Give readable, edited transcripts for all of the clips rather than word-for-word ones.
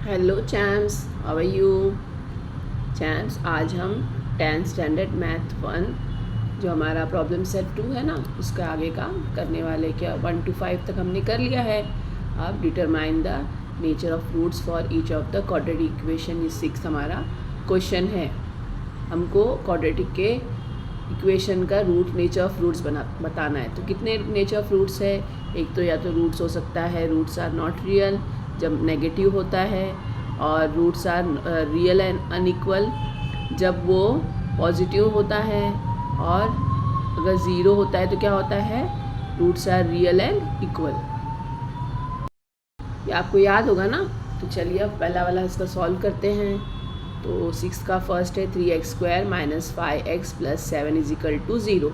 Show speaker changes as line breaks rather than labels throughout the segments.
Hello champs, how are you champs. आज हम 10th standard math 1 जो हमारा प्रॉब्लम सेट 2 है ना, उसका आगे का करने वाले। क्या 1 to 5 तक हमने कर लिया है। अब determine the nature of roots for each of the quadratic equation, ये 6 हमारा क्वेश्चन है। हमको क्वाड्रेटिक के इक्वेशन का रूट नेचर ऑफ रूट्स बताना है। तो कितने नेचर ऑफ रूट्स है? एक तो या तो रूट्स हो सकता है रूट्स आर नॉट रियल जब नेगेटिव होता है, और roots are real and unequal जब वो पॉजिटिव होता है, और अगर ज़ीरो होता है तो क्या होता है? Roots are real and equal. ये आपको याद होगा ना। तो चलिए अब पहला वाला इसका सॉल्व करते हैं। तो 6 का फर्स्ट है 3x² - 5x + 7 = 0।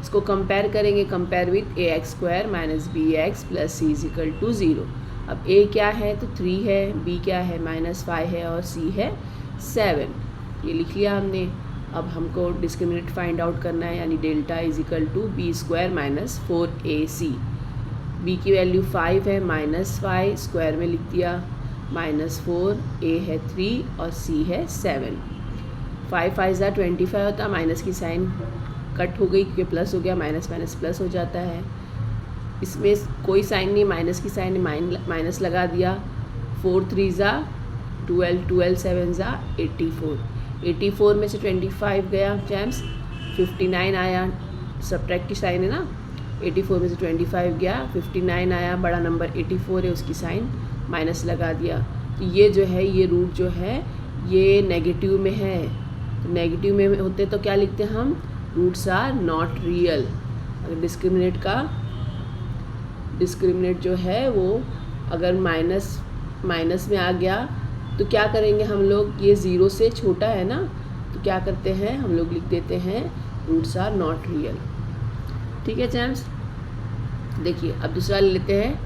इसको कंपेयर करेंगे, compare with ax² - bx + c = 0। अब a क्या है? तो 3 है, b क्या है? -5 है, और c है 7। ये लिख लिया हमने। अब हमको डिस्क्रिमिनेंट फाइंड आउट करना है, यानी डेल्टा = b² - 4ac। b की वैल्यू 5 है, -5 स्क्वायर में लिख दिया, -4, a है 3 और c है 7। 5 5 ज़ा 25 होता है, माइनस की साइन कट हो गई क्योंकि प्लस हो गया, माइनस माइनस प्लस हो जाता है। इसमें कोई साइन नहीं, माइनस की साइन माइनस लगा दिया। 4 3 ज़ा 12, 12 7 ज़ा 84। 84 में से 25 गया चैम्प्स, 59 आया। सब्ट्रैक्ट की साइन है ना, 84 में से 25 गया, 59 आया। बड़ा नंबर 84 है, उसकी साइन माइनस लगा दिया। तो ये जो है, ये रूट जो है ये नेगेटिव में है। तो नेगेटिव में होते तो क्या लिखते हैं हम? Roots are not real. अगर डिस्क्रिमिनेट जो है वो अगर माइनस में आ गया तो क्या करेंगे हम लोग? ये ज़ीरो से छोटा है ना, तो क्या करते हैं हम लोग? लिख देते हैं रूट्स आर नॉट रियल। ठीक है चैम्प्स। देखिए अब दूसरा ले लेते हैं।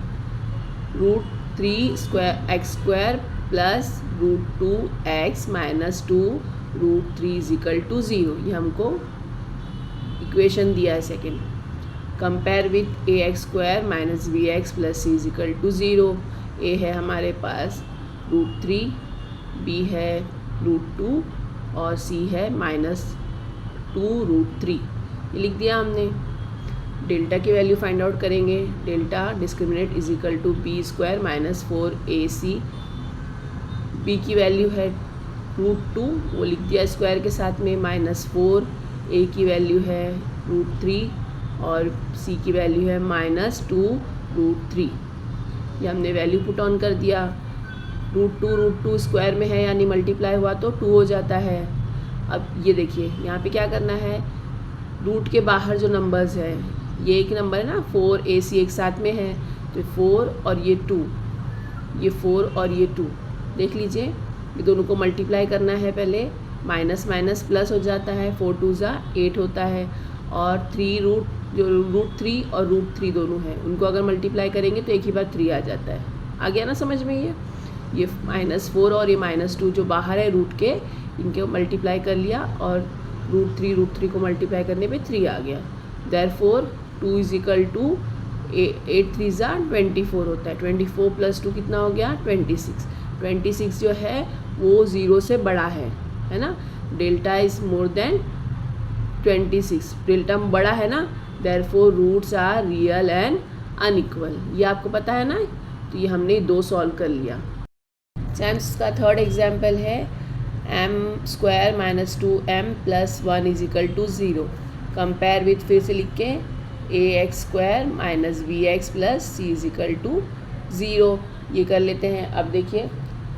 √3x² + √2x - 2 √3 = 0। ये हमको इक्वेशन दिया है second. Compare with ax² - bx + c = 0। a है हमारे पास √3, b है √2 और c है -2 √3। ये लिख दिया हमने। डेल्टा की वैल्यू फाइंड आउट करेंगे। Delta discriminate = b² - 4ac। b की वैल्यू है √2, वो लिख दिया स्क्वायर के साथ में, -4। a की वैल्यू है √3 और c की वैल्यू है -2 √3। ये हमने वैल्यू पुट ऑन कर दिया। √2 स्क्वायर में है, यानी मल्टीप्लाई हुआ तो 2 हो जाता है। अब ये देखिए यहाँ पे क्या करना है, रूट के बाहर जो नंबर्स है, ये एक नंबर है ना 4ac एक साथ में है, तो 4 और ये 2, ये 4 और ये 2 देख लीजिए। ये दोनों को मल्टीप्लाई करना है पहले, माइनस माइनस प्लस हो जाता है, 4 2 ज़ा 8 होता है, और 3 √3 और √3 दोनों हैं, उनको अगर मल्टीप्लाई करेंगे तो एक ही बार 3 आ जाता है। आ गया ना समझ में? ये -4 और ये -2 जो बाहर है रूट के, इनके मल्टीप्लाई कर लिया, और √3 को मल्टीप्लाई करने पे 3 आ गया। देयरफॉर 2 = 8 3 ज़ा 24 होता है। 24 + 2 कितना हो गया? 26। 26 जो है वो 0 से बड़ा है ना। Delta is more than 26, delta बड़ा है ना, therefore roots are real and unequal. ये आपको पता है ना। तो ये हमने 2 सॉल्व कर लिया। चैम्प्स का थर्ड एग्जाम्पल है m² - 2m + 1 = 0। कंपेयर विथ, फिर से लिख के, ax² - bx + c = 0। ये कर लेते हैं। अब देखिए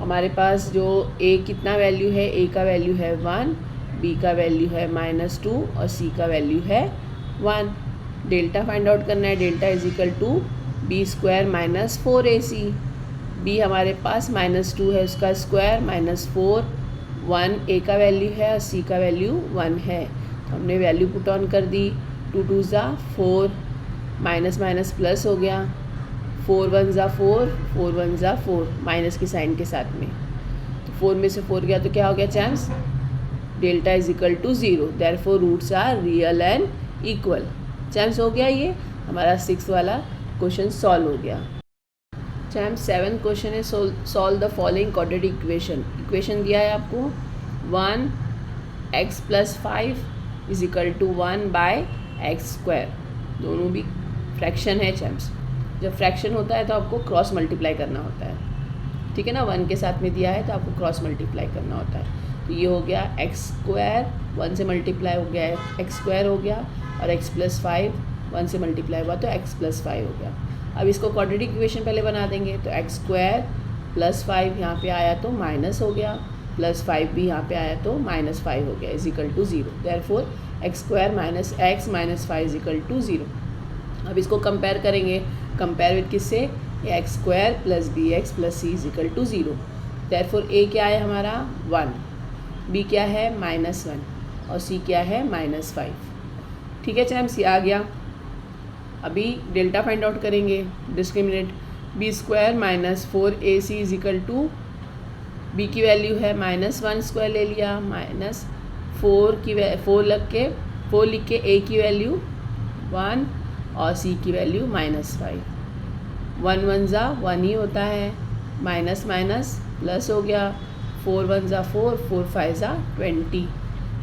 हमारे पास जो a कितना वैल्यू है, a का वैल्यू है 1, b का वैल्यू है -2 और c का वैल्यू है 1। डेल्टा फाइंड आउट करना है। Delta = b² - 4ac। b हमारे पास -2 है, उसका स्क्वायर -4, 1 a का वैल्यू है और c का वैल्यू 1 है। तो हमने वैल्यू पुट ऑन कर दी। 2 2 ज़ा 4, माइनस माइनस प्लस हो गया, 4 1 ज़ा 4, 4 1 ज़ा 4, माइनस की साइन के साथ में। तो 4 में से 4 गया तो क्या हो गया champs? Delta = 0। Therefore roots are real and equal. Champs हो गया। ये हमारा 6 वाला क्वेश्चन सॉल्व हो गया। चैम 7th क्वेश्चन है solve the following quadratic equation दिया है आपको 1x + 5 = 1/x²। दोनों भी फ्रैक्शन है चैम्स। जब फ्रैक्शन होता है तो आपको क्रॉस मल्टीप्लाई करना होता है, ठीक है ना। 1 के साथ में दिया है तो आपको क्रॉस मल्टीप्लाई करना होता है। तो ये हो गया x², 1 से मल्टीप्लाई हो गया x² हो गया, और x + 5 1 से मल्टीप्लाई हुआ तो x + 5 हो गया। अब इसको क्वाड्रेटिक इक्वेशन पहले बना देंगे। तो x² + 5 यहाँ पे आया तो माइनस हो गया, +5 भी यहाँ पे आया तो -5 हो गया, = 0। Therefore x² - x - 5 = 0। अब इसको कंपेयर करेंगे, कंपेयर विद किससे, x² + bx + c = 0। Therefore a क्या है हमारा 1, b क्या है -1 और c क्या है -5। ठीक है चैम्स, ये आ गया। अभी डेल्टा फाइंड आउट करेंगे। डिस्क्रिमिनेट b² - 4ac = b की वैल्यू है -1² ले लिया, -4 लिख के a की वैल्यू 1 और c की वैल्यू -5। 1 1 ज़ा 1 ही होता है, माइनस माइनस प्लस हो गया, 4 1 ज़ा 4, 4 5 ज़ा 20।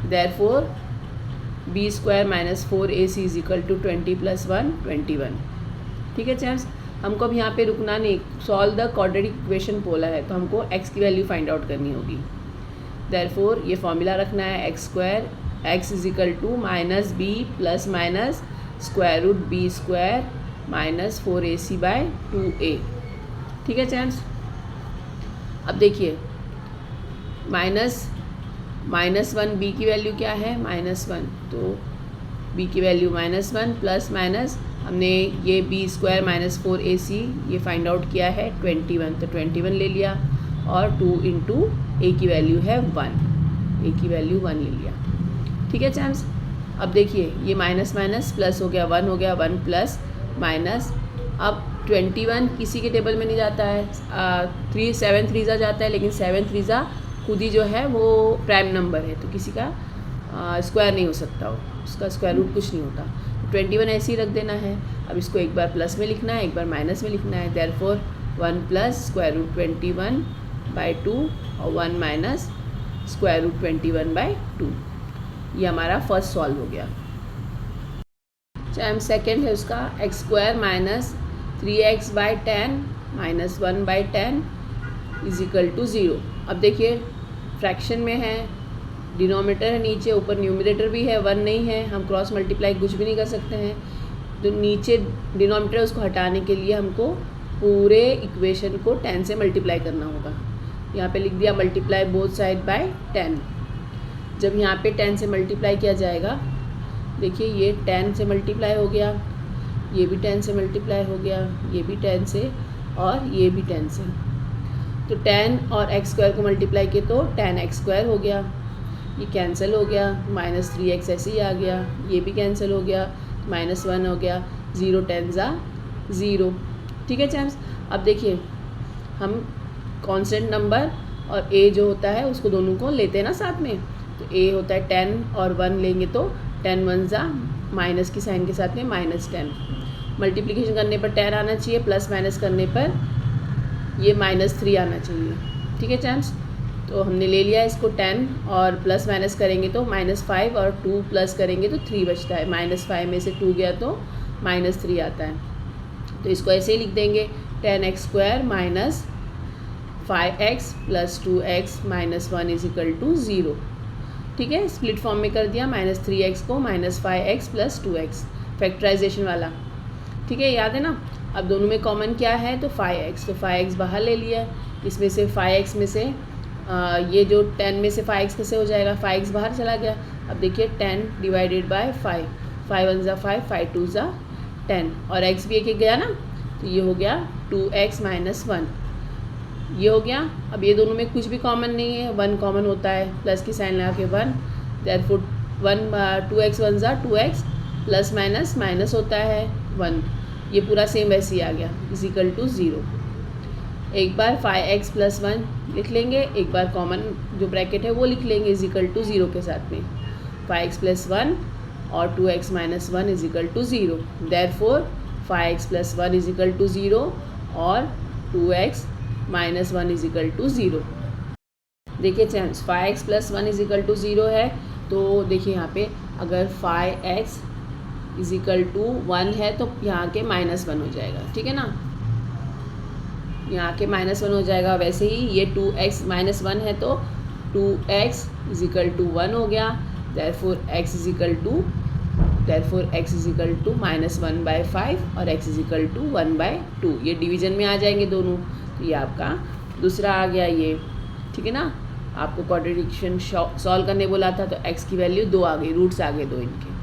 Therefore b² - 4ac = 20 + 1 21। ठीक है चैम्स, हमको अब यहाँ पे रुकना नहीं। सॉल्व द क्वाड्रेटिक इक्वेशन बोला है तो हमको x की वैल्यू फाइंड आउट करनी होगी। देयरफॉर ये फॉर्मूला रखना है x² x = -b ± √b² - 4ac/2a। ठीक है चैम्स, अब देखिए -1 b की वैल्यू क्या है -1, तो b की वैल्यू -1 प्लस माइनस हमने ये b² - 4ac ये फाइंड आउट किया है 21, तो 21 ले लिया, और 2 × a की वैल्यू है 1, a की वैल्यू 1 ले लिया। ठीक है चैम्स, अब देखिए ये माइनस माइनस प्लस हो गया, 1 हो गया, 1 प्लस माइनस। अब 21 किसी के टेबल में नहीं जाता है, 7 3 जाता है, लेकिन 7 3 खुद ही जो है वो प्राइम नंबर है, तो किसी का स्क्वायर नहीं हो सकता, उसका स्क्वायर रूट कुछ नहीं होता। 21 ऐसे ही रख देना है। अब इसको एक बार प्लस में लिखना है, एक बार माइनस में लिखना है। देयरफॉर 1 + √21/2 और 1 - √21/2। ये हमारा फर्स्ट सॉल्व हो गया। चैम सेकेंड है उसका x² - 3x/10 - 1/10 = 0। अब देखिए फ्रैक्शन में है, डिनोमिनेटर है नीचे, ऊपर न्यूमरेटर भी है, 1 नहीं है, हम क्रॉस मल्टीप्लाई कुछ भी नहीं कर सकते हैं। तो नीचे डिनोमिनेटर उसको हटाने के लिए हमको पूरे इक्वेशन को 10 से मल्टीप्लाई करना होगा। यहाँ पे लिख दिया मल्टीप्लाई बोथ साइड बाय 10। जब यहाँ पे 10 से मल्टीप्लाई किया जाएगा, देखिए ये 10 से मल्टीप्लाई हो गया, ये भी 10 से मल्टीप्लाई हो गया, ये भी 10 से, और ये भी 10 से। तो 10 और x² को मल्टीप्लाई किए तो 10x² हो गया, ये कैंसिल हो गया, -3x ऐसे ही आ गया, ये भी कैंसिल हो गया, -1 हो गया, 0 10 ज़ा 0। ठीक है चैम्स, अब देखिए हम कांस्टेंट नंबर और a जो होता है उसको दोनों को लेते हैं ना साथ में, तो a होता है 10 और 1 लेंगे तो 10 1 ज़ा माइनस की साइन के साथ में -10। मल्टीप्लिकेशन करने पर 10 आना चाहिए, प्लस माइनस करने पर ये -3 आना चाहिए। ठीक है चैम्स, तो हमने ले लिया इसको 10 और प्लस माइनस करेंगे तो -5 और 2 प्लस करेंगे तो 3 बचता है, -5 में से 2 गया तो -3 आता है। तो इसको ऐसे ही लिख देंगे 10x² - 5x + 2x - 1 = 0। ठीक है, स्प्लिट फॉर्म में कर दिया, -3x को -5x + 2x फैक्टराइजेशन वाला। ठीक है, याद है ना। अब दोनों में कॉमन क्या है, तो 5x, तो 5x बाहर ले लिया, इसमें से 5x में से ये जो 10 में से 5x कैसे हो जाएगा, 5x बाहर चला गया। अब देखिए 10 / 5, 5 1 ज़ा 5, 5 2 ज़ा 10, और x भी एक गया ना, तो ये हो गया 2x - 1, ये हो गया। अब ये दोनों में कुछ भी कॉमन नहीं है, 1 कॉमन होता है, प्लस की साइन लगा के 1, देयरफॉर 2x 1 ज़ा 2x, प्लस माइनस माइनस होता है 1, ये पूरा सेम वैसे ही आ गया, = 0। एक बार 5x + 1 लिख लेंगे, एक बार कॉमन जो ब्रैकेट है वो लिख लेंगे, = 0 के साथ में 5x + 1 और 2x - 1 = 0। देयरफॉर 5x + 1 = 0 और 2x minus 1 is equal to 0। देखिए champs 5x plus 1 is equal to 0 है, तो देखिए यहाँ पे अगर 5x इज इक्वल टू 1 है तो यहाँ के -1 हो जाएगा, ठीक है ना, यहाँ के -1 हो जाएगा। वैसे ही ये 2x माइनस 1 है तो 2x इज इक्वल टू 1 हो गया। Therefore x is equal to -1/5 और x इज इक्वल टू 1/2। ये डिवीजन में आ जाएंगे दोनों, तो ये आपका दूसरा आ गया ये, ठीक है ना। आपको कॉन्ट्रडिक्शन सॉल्व करने बोला था तो x की वैल्यू 2 आ गई, रूट्स आ गए 2 इनके।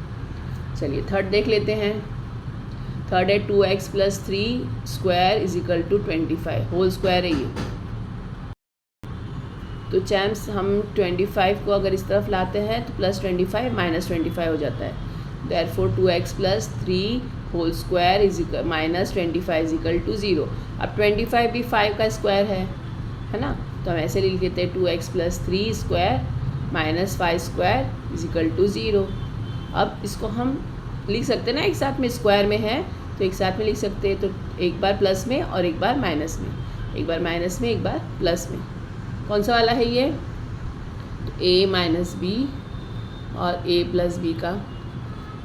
चलिए थर्ड देख लेते हैं। थर्ड है 2x plus 3 square is equal to 25, whole square है ये। तो चैम्स हम 25 को अगर इस तरफ लाते हैं तो +25 -25 हो जाता है। Therefore 2x plus 3 whole square is equal -25 is equal to 0। अब 25 भी 5 का स्क्वायर है ना, तो हम ऐसे लिख लेते हैं 2x plus 3 square minus 5 square is equal to 0। अब इसको हम लिख सकते हैं ना, एक साथ में स्क्वायर में है तो एक साथ में लिख सकते हैं, तो एक बार प्लस में और एक बार माइनस में, एक बार माइनस में एक बार प्लस में। कौन सा वाला है ये, तो a माइनस बी और a प्लस बी का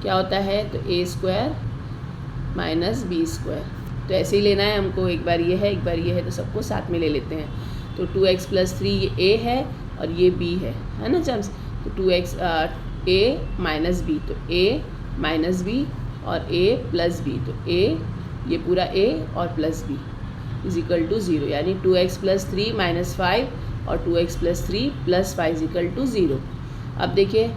क्या होता है, तो a square minus B square. तो ऐसे ही लेना है हमको, एक बार ये है एक बार ये है, तो सबको साथ में ले लेते हैं। तो 2x प्लस 3 ये a है और ये b है ना चम्स। तो 2x a माइनस बी, तो a माइनस बी और a प्लस बी, तो a ये पूरा a और plus b is equal to 0, यानी 2x प्लस 3 माइनस 5 और 2x plus 3 plus 5 is equal to 0। अब देखिए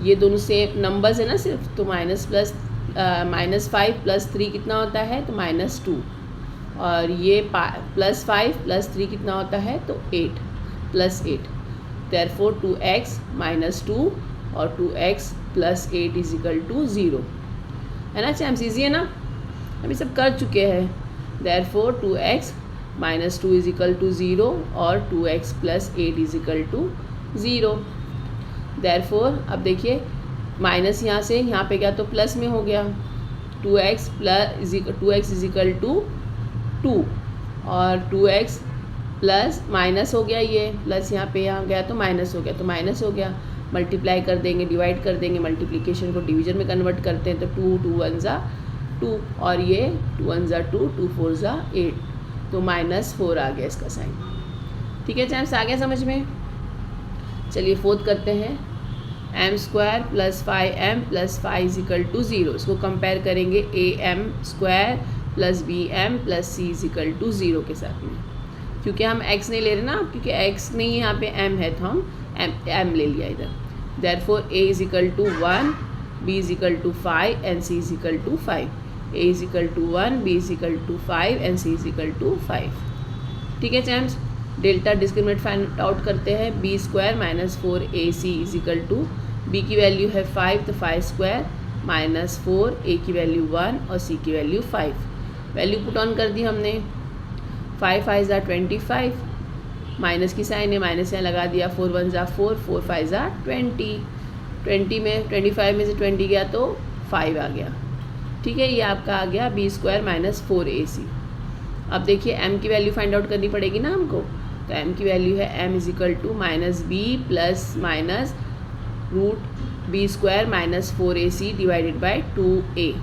ये दोनों सेम नंबर्स है ना सिर्फ, तो -5 प्लस 3 कितना होता है, तो -2, और ये +5 प्लस 3 कितना होता है, तो 8 प्लस 8। देयरफॉर 2x माइनस 2 और 2x plus 8 is equal to 0, है ना चैम्स, ईजी है ना, हम ये सब कर चुके हैं। Therefore 2x minus 2 is equal to 0 और 2x plus 8 is equal to 0। Therefore अब देखिए माइनस यहाँ से यहाँ पे गया तो प्लस में हो गया, 2x इज इक्वल टू 2 और 2x प्लस माइनस हो गया, ये प्लस यहाँ पे यहाँ गया तो माइनस हो गया, तो माइनस हो गया। मल्टीप्लाई कर देंगे, डिवाइड कर देंगे, मल्टीप्लिकेशन को डिवीजन में कन्वर्ट करते हैं तो 2 2 1 ज़ा 2 और ये 2 1 ज़ा 2 2 4 ज़ा 8, तो -4 आ गया इसका साइन। ठीक है चैम्स, आ गया समझ में। चलिए फोर्थ करते हैं, m square plus 5m plus 5 is equal to 0। इसको कंपेयर करेंगे am square plus bm plus c is equal to 0 के साथ में, क्योंकि हम x नहीं ले रहे ना, क्योंकि x नहीं यहाँ पे m है तो हम m ले लिया इधर। Therefore a is equal to 1, b is equal to 5 and c is equal to 5। a is equal to 1, b is equal to 5 and c is equal to 5। ठीक है champs, delta discriminant find out करते हैं। b square minus 4ac is equal to, b की value है 5 तो 5 square minus 4, a की value 1 और c की वैल्यू 5। वैल्यू पुट ऑन कर दी हमने, 5 5 ज़ा 25, माइनस की साइन है माइनस यहाँ लगा दिया, 4 1 ज़ा 4 4 5 ज़ा 20, 20 में 25 में से 20 गया तो 5 आ गया। ठीक है, ये आपका आ गया b स्क्वायर माइनस 4ac। अब देखिए m की वैल्यू फाइंड आउट करनी पड़ेगी ना हमको, तो m की वैल्यू है m is equal to minus b plus minus root b square minus 4ac divided by 2a।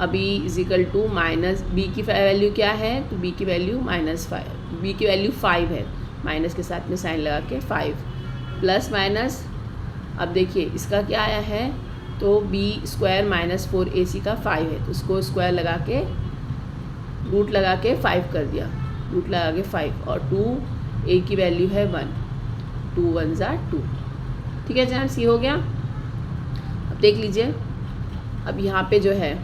अभी is equal to minus b की वैल्यू क्या है, तो b की वैल्यू -5, b की वैल्यू 5 है, माइनस के साथ में साइन लगा के 5 प्लस माइनस। अब देखिए इसका क्या आया है, तो b स्क्वायर माइनस 4ac का 5 है, तो उसको स्क्वायर लगा के रूट लगा के 5 कर दिया, रूट लगा के 5 और 2a की वैल्यू है 1, 2 1 ज़ा 2। ठीक है जहाँ सी हो गया। अब देख लीजिए, अब यहाँ पे जो है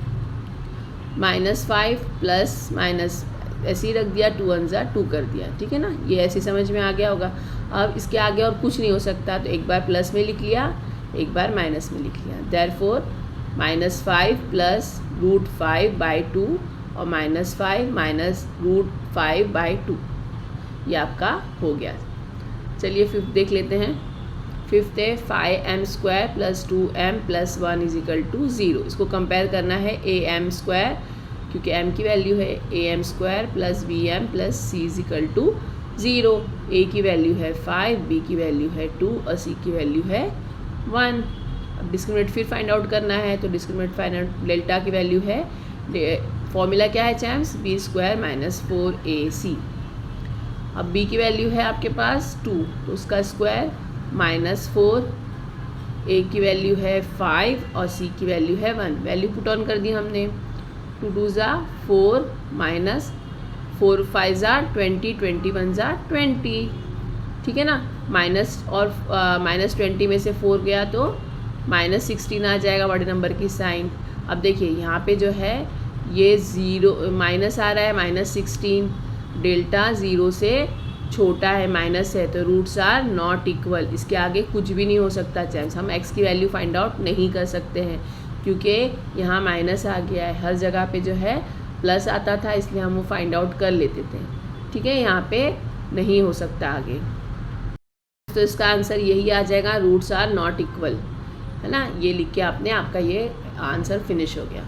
-5 प्लस माइनस ऐसे ही रख दिया, 2 1 ज़ा 2 कर दिया। ठीक है ना, ये ऐसे समझ में आ गया होगा। अब इसके आगे और कुछ नहीं हो सकता, तो एक बार प्लस में लिख लिया, एक बार माइनस में लिख लिया। देयरफॉर -5 प्लस रूट 5 बाई 2 और -5 माइनस रूट 5 बाई 2, ये आपका हो गया। चलिए फिफ्थ देख लेते हैं। फिफ्थ है 5m square plus 2m plus 1 is equal to 0। इसको कंपेयर करना है am स्क्वायर क्योंकि m की वैल्यू है am² plus bm plus c is equal to 0। a की वैल्यू है 5, b की वैल्यू है 2 और c की वैल्यू है 1। अब डिस्क्रिमिनेंट फिर फाइंड आउट करना है, तो डिस्क्रिमिनेंट फाइंड आउट डेल्टा की वैल्यू है, फॉर्मूला क्या है चैम्स, b² माइनस 4ac। अब b की वैल्यू है आपके पास 2, तो उसका स्क्वायर माइनस 4, a की वैल्यू है 5 और c की वैल्यू है 1। वैल्यू पुट ऑन कर दी हमने, 2 2 ज़ा 4 माइनस 4 5 ज़ा 20, 21 ज़ा 20, ठीक है ना। माइनस और माइनस 20 में से 4 गया तो माइनस 16 आ जाएगा बड़े नंबर की साइन। अब देखिए यहाँ पे जो है ये 0 माइनस आ रहा है, माइनस 16, डेल्टा 0 से छोटा है, माइनस है, तो रूट्स आर नॉट इक्वल। इसके आगे कुछ भी नहीं हो सकता चैम्स। हम x की वैल्यू फाइंड आउट नहीं कर सकते हैं क्योंकि यहाँ माइनस आ गया है। हर जगह पे जो है प्लस आता था, इसलिए हम वो फाइंड आउट कर लेते थे, ठीक है। यहाँ पे नहीं हो सकता आगे, तो इसका आंसर यही आ जाएगा, रूट्स आर नॉट इक्वल, है ना। ये लिख के आपने आपका ये आंसर फिनिश हो गया।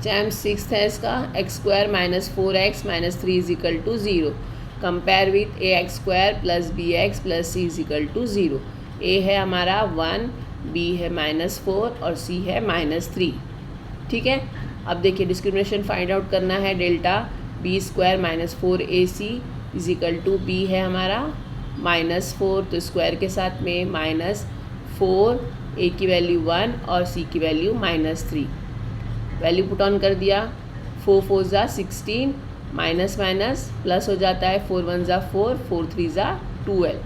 चैम्प 6th है इसका, x² minus 4x minus 3 is equal to 0। Compare with ax² plus bx plus c is equal to 0। a है हमारा 1, b है माइनस 4 और c है माइनस 3, ठीक है। अब देखिए डिस्क्रिमिनेशन फाइंड आउट करना है, delta b² minus 4ac is equal to b है हमारा माइनस 4, तो स्क्वायर के साथ में माइनस 4, a की वैल्यू 1 और c की value minus 3। Value put on कर दिया, 4 4 ज़ा 16, माइनस माइनस प्लस हो जाता है, 4 1 ज़ा 4, 4 3 ज़ा 12,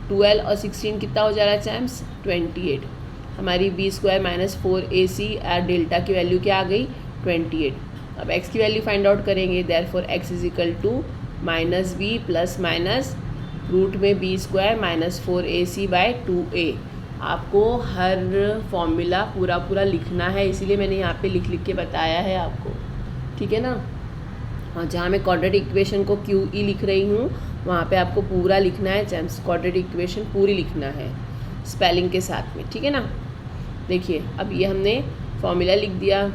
12 और 16 कितना हो जा रहा है चैम्स, 28। हमारी b² माइनस 4ac डेल्टा की वैल्यू क्या आ गई, 28। अब x की वैल्यू फाइंड आउट करेंगे, therefore x is equal to minus b plus minus root में b² minus 4ac bye 2a। आपको हर फॉर्मूला पूरा लिखना है, इसीलिए मैंने यहाँ पे लिख के बताया है आपको, ठीक है ना। और जहाँ मैं क्वाड्रेटिक इक्वेशन को QE लिख रही हूँ वहाँ पे आपको पूरा लिखना है चैम्स, क्वाड्रेटिक इक्वेशन पूरी लिखना है स्पेलिंग के साथ में, ठीक है ना। देखिए अब ये हमने फॉर्मूला लिख दिया,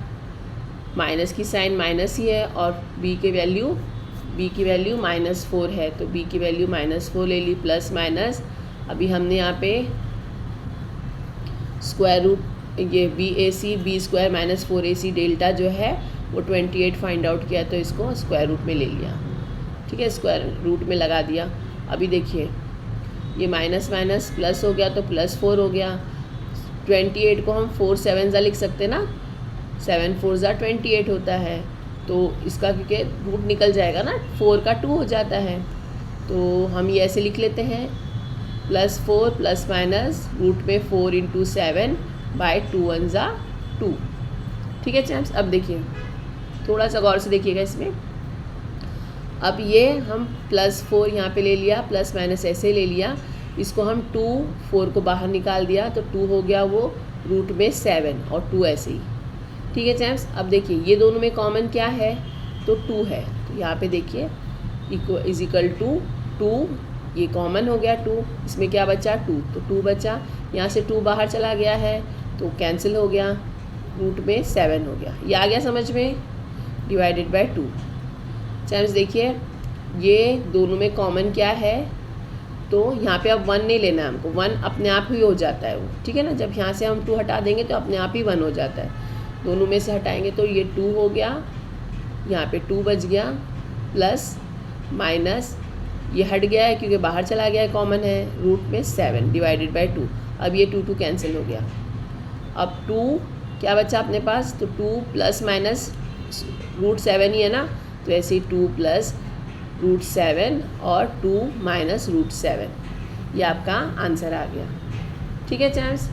माइनस की साइन माइनस ही है और b की वैल्यू माइनस 4 है, तो b की वैल्यू माइनस 4 ले ली, प्लस माइनस अभी हमने यहाँ पे स्क्वायर रूट ये b² माइनस 4ac डेल्टा जो है वो 28 फाइंड आउट किया, तो इसको स्क्वायर रूट में ले लिया, ठीक है, स्क्वायर रूट में लगा दिया। अभी देखिए ये माइनस माइनस प्लस हो गया तो प्लस 4 हो गया। 28 को हम 4 7 ज़ा लिख सकते ना, 7 4 ज़ा 28 होता है, तो इसका क्योंकि रूट निकल जाएगा ना, 4 का 2 हो जाता है, तो हम ये ऐसे लिख लेते हैं, प्लस 4 प्लस माइनस रूट में 4 इंटू 7 बाय 2 1 ज़ा 2, ठीक है चैम्प्स। अब देखिए थोड़ा सा गौर से देखिएगा इसमें, अब ये हम प्लस 4 यहाँ पे ले लिया, प्लस माइनस ऐसे ले लिया, इसको हम 2 4 को बाहर निकाल दिया तो 2 हो गया वो रूट में 7 और 2 ऐसे ही, ठीक है चैम्प्स। अब देखिए ये दोनों में कॉमन क्या है, तो 2 है, तो यहाँ पे देखिए इज इक्वल टू 2, ये कॉमन हो गया 2, इसमें क्या बचा 2, तो 2 बचा, यहाँ से 2 बाहर चला गया है तो कैंसिल हो गया, रूट में 7 हो गया। ये आ गया समझ में, डिवाइडेड बाय 2। चैम्प्स देखिए ये दोनों में कॉमन क्या है, तो यहाँ पे अब 1 नहीं लेना है हमको, 1 अपने आप ही हो जाता है वो, ठीक है ना। जब यहाँ से हम 2 हटा देंगे तो अपने आप ही 1 हो जाता है, दोनों में से हटाएंगे तो ये 2 हो गया, यहाँ पे 2 बच गया, प्लस माइनस ये हट गया है क्योंकि बाहर चला गया है, कॉमन है, रूट में 7 डिवाइडेड बाय 2। अब ये 2 2 कैंसिल हो गया, अब 2 क्या बचा अपने पास, तो 2 प्लस माइनस रूट 7 ही है ना, तो ऐसे ही 2 प्लस रूट 7 और 2 माइनस रूट 7, ये आपका आंसर आ गया, ठीक है चैम्प्स।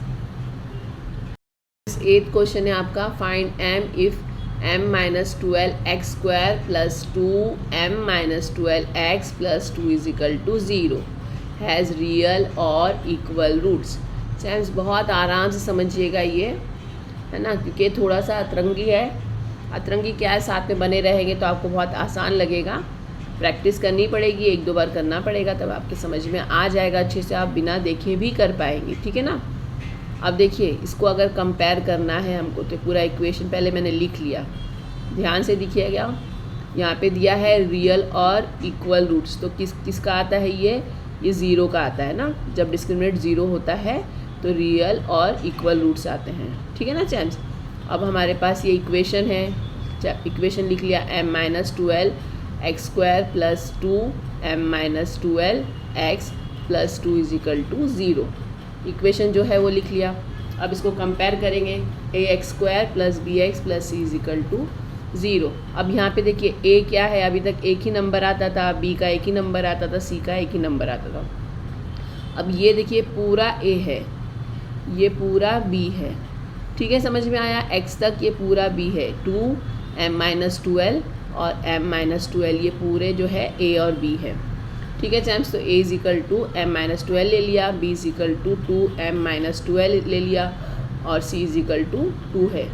8th क्वेश्चन है आपका, find m if m minus 12x² plus 2m minus 12x plus 2 is equal to 0 has real और इक्वल रूट्स। चैम्प्स बहुत आराम से समझिएगा ये, है ना, क्योंकि थोड़ा सा अतरंगी है, अतरंगी क्या है, साथ में बने रहेंगे तो आपको बहुत आसान लगेगा, प्रैक्टिस करनी पड़ेगी, 1 2 बार करना पड़ेगा, तब आपके समझ में आ जाएगा अच्छे से, आप बिना देखे भी कर पाएंगे, ठीक है ना। अब देखिए इसको अगर कंपेयर करना है हमको, तो पूरा इक्वेशन पहले मैंने लिख लिया, ध्यान से देखिएगा, यहाँ पे दिया है रियल और इक्वल रूट्स, तो किसका आता है ये ज़ीरो का आता है ना। जब डिस्क्रिमिनेंट ज़ीरो होता है तो रियल और इक्वल रूट्स आते हैं, ठीक है ना चैम्स। अब हमारे पास ये इक्वेशन है, इक्वेशन लिख लिया m-12 x square plus 2 m-12 x plus 2 is equal to 0। Equation जो है वो लिख लिया। अब इसको कंपेयर करेंगे, ax square plus bx plus c is equal to 0। अब यहाँ पे देखिए a क्या है, अभी तक एक ही नंबर आता था, b का एक ही नंबर आता था, c का एक ही नंबर आता था। अब ये देखिए पूरा a है, ये पूरा b है, ठीक है, समझ में आया। x तक ये पूरा b है, 2m-12 और m-12 ये पूरे जो है a और b है, ठीक है चैम्प्स। तो a is equal to m-12 ले लिया, b is equal to 2m-12 ले लिया और c इज इक्वल टू 2 है।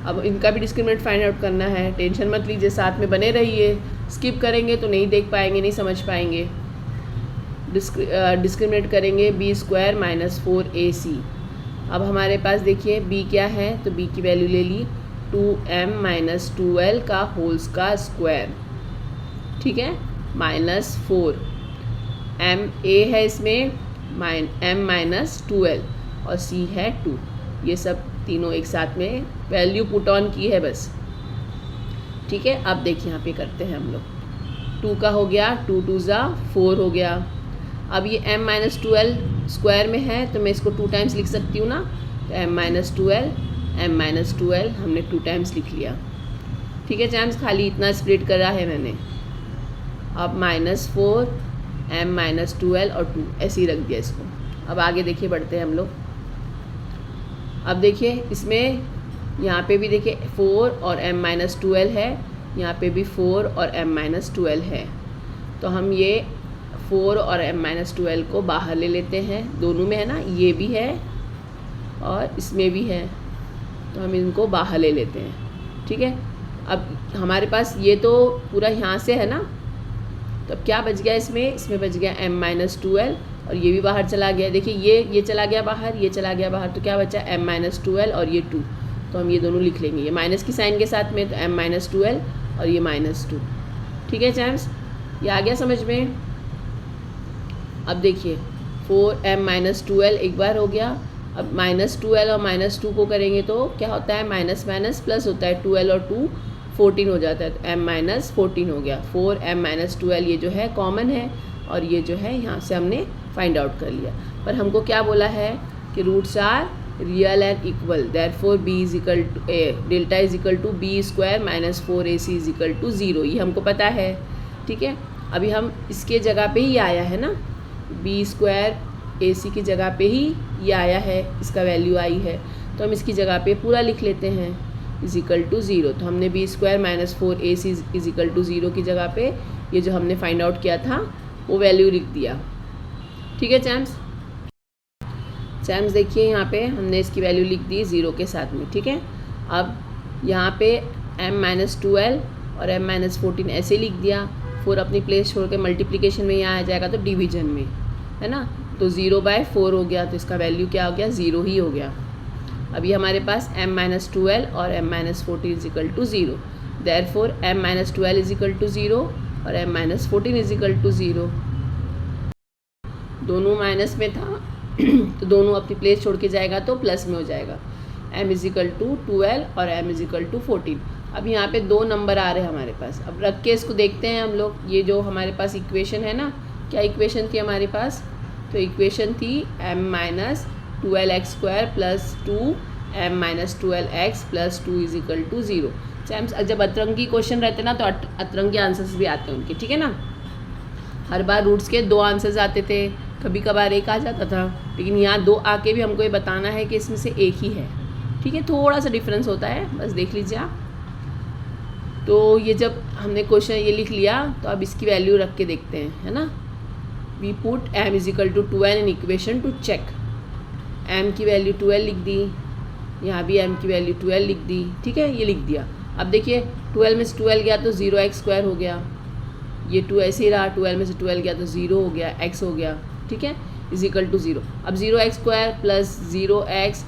अब इनका भी डिस्क्रिमिनेंट फाइंड आउट करना है, टेंशन मत लीजिए, साथ में बने रहिए, स्किप करेंगे तो नहीं देख पाएंगे, नहीं समझ पाएंगे। डिस्क्रिमिनेट करेंगे b स्क्वायर माइनस 4ac। अब हमारे पास देखिए b क्या है, तो b की वैल्यू ले ली 2m-12 का होल्स का स्क्वायर, ठीक है, माइनस 4 m a है इसमें, m-12 और c है 2, ये सब तीनों एक साथ में वैल्यू पुट ऑन की है बस, ठीक है। अब देखिए यहाँ पे करते हैं हम लोग, 2 का हो गया, 2 2 ज़ा 4 हो गया। अब ये m-12 स्क्वायर में है तो मैं इसको 2 टाइम्स लिख सकती हूँ ना, तो m-12 हमने 2 टाइम्स लिख लिया, ठीक है चैम्स, खाली इतना स्प्लिट करा है मैंने। अब -4 m-12 और 2 ऐसे ही रख दिया इसको। अब आगे देखिए बढ़ते हैं हम लोग। अब देखिए इसमें यहाँ पे भी देखिए 4 और m-12 है, यहाँ पे भी 4 और m-12 है, तो हम ये 4 और m-12 को बाहर ले लेते हैं, दोनों में है ना, ये भी है और इसमें भी है, तो हम इनको बाहर ले लेते हैं, ठीक है। अब हमारे पास ये तो पूरा यहाँ से है ना, तो अब क्या बच गया इसमें बच गया m-12 और ये भी बाहर चला गया। देखिए ये चला गया बाहर, ये चला गया बाहर, तो क्या बचा m-12 और ये 2, तो हम ये दोनों लिख लेंगे, ये माइनस की साइन के साथ में, तो m-12 और ये -2, ठीक है चैम्स, ये आ गया समझ में। अब देखिए 4m-12 एक बार हो गया, अब -12 और -2 को करेंगे तो क्या होता है, माइनस माइनस प्लस होता है, 12 और 2 14 हो जाता है, तो m-14 हो गया। 4m-12 ये जो है कॉमन है और ये जो है यहाँ से हमने फाइंड आउट कर लिया, पर हमको क्या बोला है कि roots are real and equal, therefore b is equal to delta is equal to b square minus 4ac is equal to 0, ये हमको पता है, ठीक है। अभी हम इसके जगह पे ही आया है ना, b स्क्वायर ac की जगह पे ही ये आया है, इसका वैल्यू आई है, तो हम इसकी जगह पे पूरा लिख लेते हैं, इज इक्वल टू 0। तो हमने b square minus 4ac is equal to 0 की जगह पे ये जो हमने फाइंड आउट किया था वो वैल्यू लिख दिया, ठीक है चैम्स। देखिए यहाँ पे हमने इसकी वैल्यू लिख दी 0 के साथ में, ठीक है। अब यहाँ पे m-12 और m-14 ऐसे लिख दिया, 4 अपनी प्लेस छोड़ के मल्टीप्लिकेशन में यहाँ आ जाएगा तो डिवीजन में, है ना, तो 0/4 हो गया, तो इसका वैल्यू क्या हो गया, 0 ही हो गया। अभी हमारे पास m-12 और m-14 is equal to 0, therefore m-12 is equal to 0 और m-14 इज इक्वल टू 0, दोनों माइनस में था तो दोनों अपनी प्लेस छोड़ के जाएगा तो प्लस में हो जाएगा, m इज इक्वल टू 12 और m इज इक्वल टू 14। अब यहाँ पे 2 नंबर आ रहे हैं हमारे पास, अब रख के इसको देखते हैं हम लोग। ये जो हमारे पास इक्वेशन है ना, क्या इक्वेशन थी हमारे पास, तो इक्वेशन थी m-12x square plus 2m-12x plus 2 is equal to 0। Champs, जब अतरंगी क्वेश्चन रहते ना तो अतरंगी आंसर्स भी आते हैं उनके, ठीक है ना। हर बार रूट्स के 2 आंसर्स आते थे, कभी कभार एक आ जाता था, लेकिन यहाँ 2 आके भी हमको ये बताना है कि इसमें से एक ही है, ठीक है, थोड़ा सा डिफरेंस होता है, बस देख लीजिए आप। तो ये जब हमने क्वेश्चन ये लिख लिया तो अब इसकी वैल्यू रख के देखते हैं, है ना। We put m is equal to 12 in equation to check, m की वैल्यू 12 लिख दी, यहाँ भी m की वैल्यू 12 लिख दी, ठीक है, ये लिख दिया। अब देखिए 12 में से 12 गया तो 0x स्क्वायर हो गया, ये 2 ऐसे ही रहा, 12 में से 12 गया तो 0 हो गया, x हो गया, ठीक है, इज इक्वल टू 0। अब 0x square plus 0x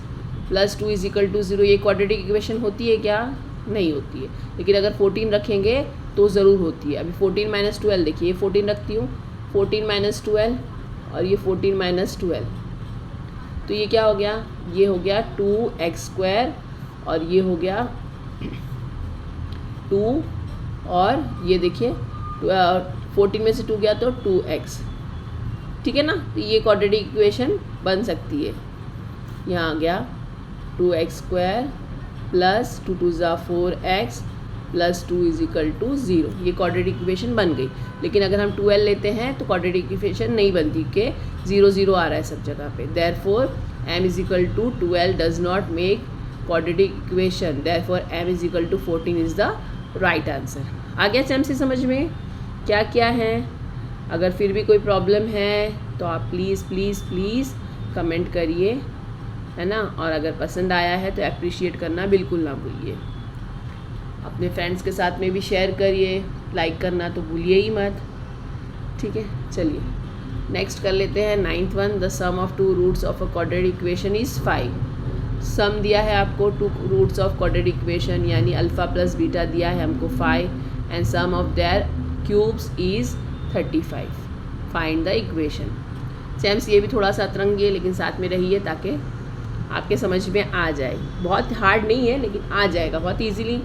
plus 2 is equal to 0, ये क्वाड्रेटिक इक्वेशन होती है क्या, नहीं होती है, लेकिन अगर 14 रखेंगे तो ज़रूर होती है। अभी 14 माइनस 12 देखिए, ये 14 रखती हूँ, 14 माइनस 12 और ये 14 माइनस 12, तो ये क्या हो गया, ये हो गया 2x² और ये हो गया 2 और ये देखिए 14 में से 2 गया तो 2x, ठीक है ना। तो ये क्वाड्रेटिक इक्वेशन बन सकती है। यहाँ आ गया 2x² प्लस 2 2 ज़ा 4x plus 2 is equal to 0, ये क्वाड्रेटिक इक्वेशन बन गई। लेकिन अगर हम 12 लेते हैं तो क्वाड्रेटिक इक्वेशन नहीं बनती, कि 0 0 आ रहा है सब जगह पे। Therefore m is equal to 12 does not make quadratic equation, therefore m is equal to 14 is the right answer. आ गया चैम से समझ में क्या क्या है? अगर फिर भी कोई प्रॉब्लम है तो आप प्लीज़ प्लीज़ प्लीज़ कमेंट करिए, है ना। और अगर पसंद आया है तो अप्रिशिएट करना बिल्कुल ना भूलिए। अपने फ्रेंड्स के साथ में भी शेयर करिए, लाइक करना तो भूलिए ही मत, ठीक है। चलिए नेक्स्ट कर लेते हैं 9th one. The sum of 2 roots of a quadratic equation is 5। Sum दिया है आपको 2 रूट्स ऑफ क्वाड्रेटिक इक्वेशन, यानी अल्फ़ा प्लस बीटा दिया है हमको 5 and sum of their cubes is 35। Find the equation. Champs ये भी थोड़ा सा अतरंगी है, लेकिन साथ में रहिए ताकि आपके समझ में आ जाए। बहुत हार्ड नहीं है लेकिन आ जाएगा बहुत इजीली।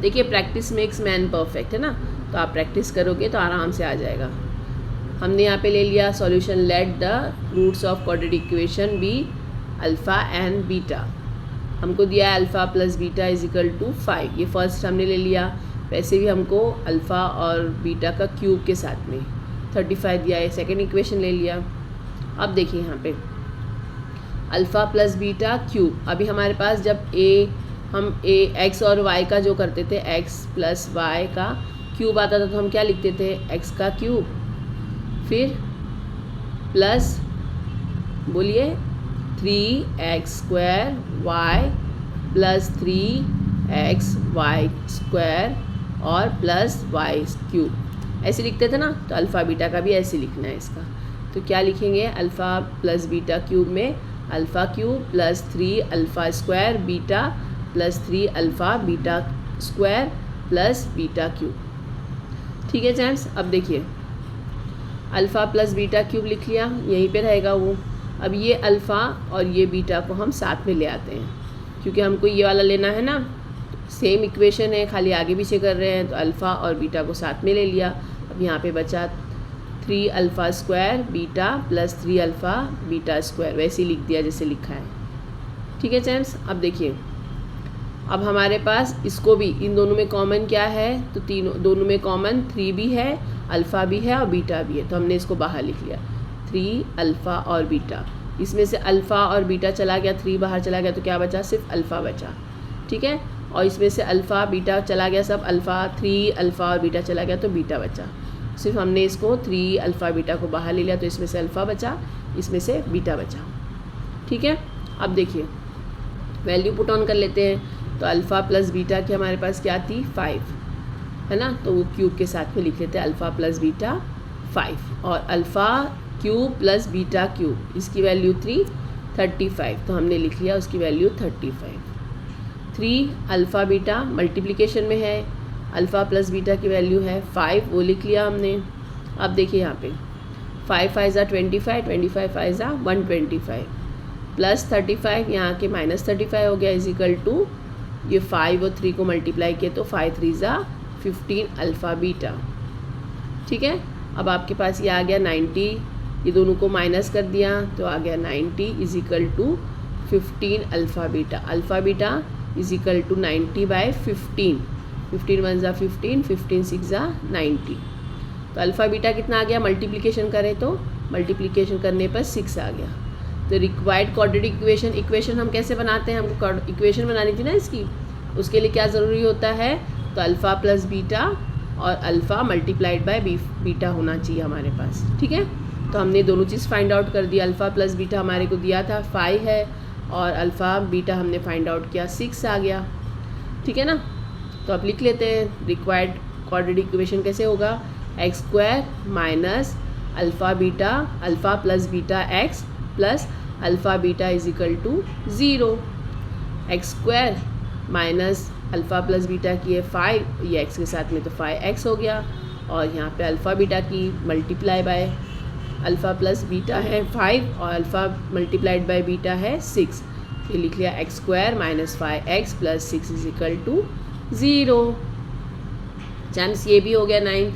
देखिए प्रैक्टिस मेक्स मैन परफेक्ट, है ना, तो आप प्रैक्टिस करोगे तो आराम से आ जाएगा। हमने यहाँ पे ले लिया solution, let the roots of quadratic equation be alpha and beta. हमको दिया है alpha plus beta is equal to 5, ये फर्स्ट हमने ले लिया। वैसे भी हमको अल्फ़ा और बीटा का क्यूब के साथ में 35 दिया है, सेकेंड इक्वेशन ले लिया। अब देखिए यहाँ पे अल्फ़ा प्लस बीटा क्यूब, अभी हमारे पास जब हम एक्स और वाई का जो करते थे, एक्स प्लस वाई का क्यूब आता था तो हम क्या लिखते थे, एक्स का क्यूब, फिर प्लस बोलिए 3x² वाई प्लस 3xy² और प्लस वाई क्यूब, ऐसे लिखते थे ना। तो अल्फ़ा बीटा का भी ऐसे लिखना है इसका। तो क्या लिखेंगे, अल्फ़ा प्लस बीटा क्यूब में alpha cube plus 3α² beta plus 3α beta square plus beta cube, ठीक है जेम्स। अब देखिए अल्फ़ा प्लस बीटा क्यूब लिख लिया, यहीं पे रहेगा वो। अब ये अल्फ़ा और ये बीटा को हम साथ में ले आते हैं, क्योंकि हमको ये वाला लेना है ना, सेम इक्वेशन है, खाली आगे पीछे कर रहे हैं। तो अल्फ़ा और बीटा को साथ में ले लिया। अब यहाँ पे बचा 3α² बीटा प्लस 3α बीटा स्क्वायर, वैसे ही लिख दिया जैसे लिखा है, ठीक है जेम्स। अब देखिए अब हमारे पास इसको भी, इन दोनों में कॉमन क्या है, तो दोनों में कॉमन 3 भी है, अल्फ़ा भी है और बीटा भी है, तो हमने इसको बाहर लिख लिया 3 अल्फ़ा और बीटा। इसमें से अल्फ़ा और बीटा चला गया, 3 बाहर चला गया, तो क्या बचा, सिर्फ अल्फ़ा बचा, ठीक है। और इसमें से अल्फ़ा बीटा चला गया, सब अल्फ़ा, 3 अल्फ़ा और बीटा चला गया तो बीटा बचा। सिर्फ हमने इसको 3 अल्फ़ा बीटा को बाहर ले लिया, तो इसमें से अल्फ़ा बचा, इसमें से बीटा बचा, ठीक है। अब देखिए वैल्यू पुट ऑन कर लेते हैं। तो अल्फ़ा प्लस बीटा की हमारे पास क्या थी, 5, है ना, तो वो क्यूब के साथ में लिख लेते हैं अल्फ़ा प्लस बीटा 5। और alpha cube plus beta cube, इसकी वैल्यू 35, तो हमने लिख लिया उसकी वैल्यू 35। 3 अल्फ़ा बीटा मल्टीप्लिकेशन में है, अल्फ़ा प्लस बीटा की वैल्यू है 5, वो लिख लिया हमने। अब देखिए यहाँ पे 5 5 ज़ा 25, 25 5 ज़ा 125 प्लस 35, यहाँ के माइनस 35 हो गया, इज इक्वल टू ये 5 और 3 को मल्टीप्लाई किए तो 5 3 ज़ा 15 अल्फ़ा बीटा, ठीक है। अब आपके पास ये आ गया 90, ये दोनों को माइनस कर दिया तो आ गया 90 is equal to 15 alpha beta. Alpha beta is equal to 90/15, 15 1 ज़ा 15, 15 6 ज़ा 90। तो अल्फ़ा बीटा कितना आ गया, मल्टीप्लिकेशन करें तो मल्टीप्लिकेशन करने पर 6 आ गया। तो रिक्वायर्ड क्वाड्रेटिक इक्वेशन हम कैसे बनाते हैं, हमको इक्वेशन बनानी थी ना इसकी, उसके लिए क्या ज़रूरी होता है, तो अल्फ़ा प्लस बीटा और अल्फ़ा मल्टीप्लाइड बाय बीटा होना चाहिए हमारे पास, ठीक है। तो हमने दोनों चीज़ फाइंड आउट कर दिया। अल्फ़ा प्लस बीटा हमारे को दिया था 5 है और अल्फ़ा बीटा हमने फाइंड आउट किया 6 आ गया, ठीक है ना। तो अब लिख लेते हैं रिक्वायर्ड क्वाड्रेटिक इक्वेशन कैसे होगा, x² minus alpha beta, alpha plus beta x plus alpha beta is equal to 0, x² minus alpha plus beta की है 5, ये x के साथ में तो 5x हो गया, और यहाँ पे अल्फ़ा बीटा की multiply by alpha plus beta है 5 और अल्फ़ा मल्टीप्लाइड बाय बीटा है 6, ये लिख लिया x² minus 5x plus 6 is equal to 0। Chance ये भी हो गया 9।